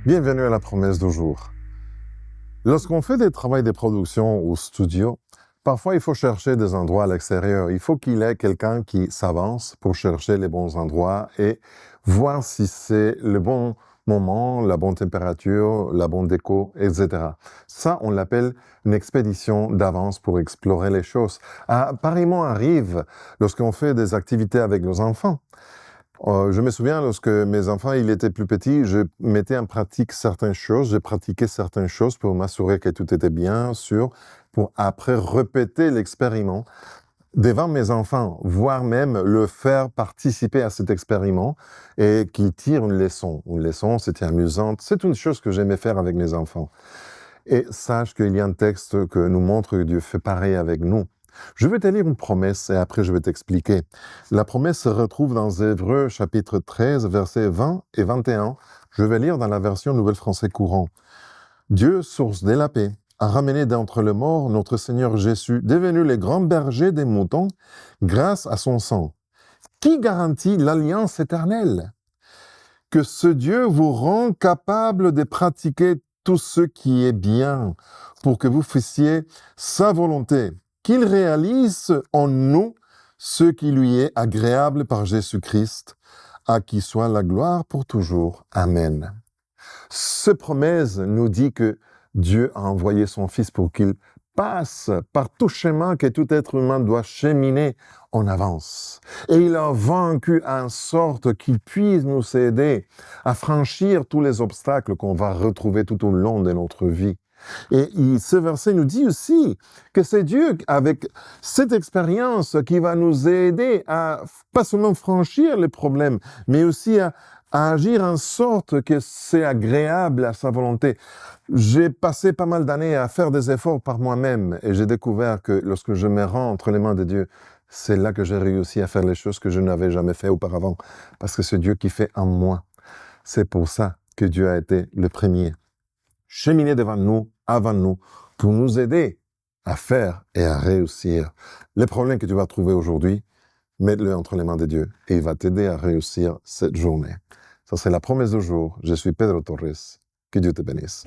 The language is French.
Bienvenue à la promesse du jour. Lorsqu'on fait des travaux de production au studio, parfois il faut chercher des endroits à l'extérieur. Il faut qu'il y ait quelqu'un qui s'avance pour chercher les bons endroits et voir si c'est le bon moment, la bonne température, la bonne déco, etc. Ça, on l'appelle une expédition d'avance pour explorer les choses. Pareillement arrive lorsqu'on fait des activités avec nos enfants. Je me souviens, lorsque mes enfants ils étaient plus petits, je mettais en pratique certaines choses, je pratiquais certaines choses pour m'assurer que tout était bien sûr, pour après répéter l'expériment devant mes enfants, voire même le faire participer à cet expériment et qu'ils tirent une leçon. Une leçon, c'était amusante. C'est une chose que j'aimais faire avec mes enfants. Et sache qu'il y a un texte que nous montre que Dieu fait pareil avec nous. Je vais te lire une promesse et après je vais t'expliquer. La promesse se retrouve dans Hébreux chapitre 13, versets 20 et 21. Je vais lire dans la version Nouvelle Français courant. Dieu, source de la paix, a ramené d'entre les morts notre Seigneur Jésus, devenu le grand berger des moutons, grâce à son sang. Qui garantit l'alliance éternelle? Que ce Dieu vous rend capable de pratiquer tout ce qui est bien, pour que vous fassiez sa volonté, qu'il réalise en nous ce qui lui est agréable par Jésus-Christ, à qui soit la gloire pour toujours. Amen. Cette promesse nous dit que Dieu a envoyé son Fils pour qu'il passe par tout chemin que tout être humain doit cheminer en avance. Et il a vaincu en sorte qu'il puisse nous aider à franchir tous les obstacles qu'on va retrouver tout au long de notre vie. Et ce verset nous dit aussi que c'est Dieu, avec cette expérience, qui va nous aider à pas seulement franchir les problèmes, mais aussi à agir en sorte que c'est agréable à sa volonté. J'ai passé pas mal d'années à faire des efforts par moi-même et j'ai découvert que lorsque je me rends entre les mains de Dieu, c'est là que j'ai réussi à faire les choses que je n'avais jamais fait auparavant, parce que c'est Dieu qui fait en moi. C'est pour ça que Dieu a été le premier. Cheminer devant nous, avant nous, pour nous aider à faire et à réussir. Les problèmes que tu vas trouver aujourd'hui, mets-le entre les mains de Dieu et il va t'aider à réussir cette journée. Ça, c'est la promesse du jour. Je suis Pedro Torres. Que Dieu te bénisse.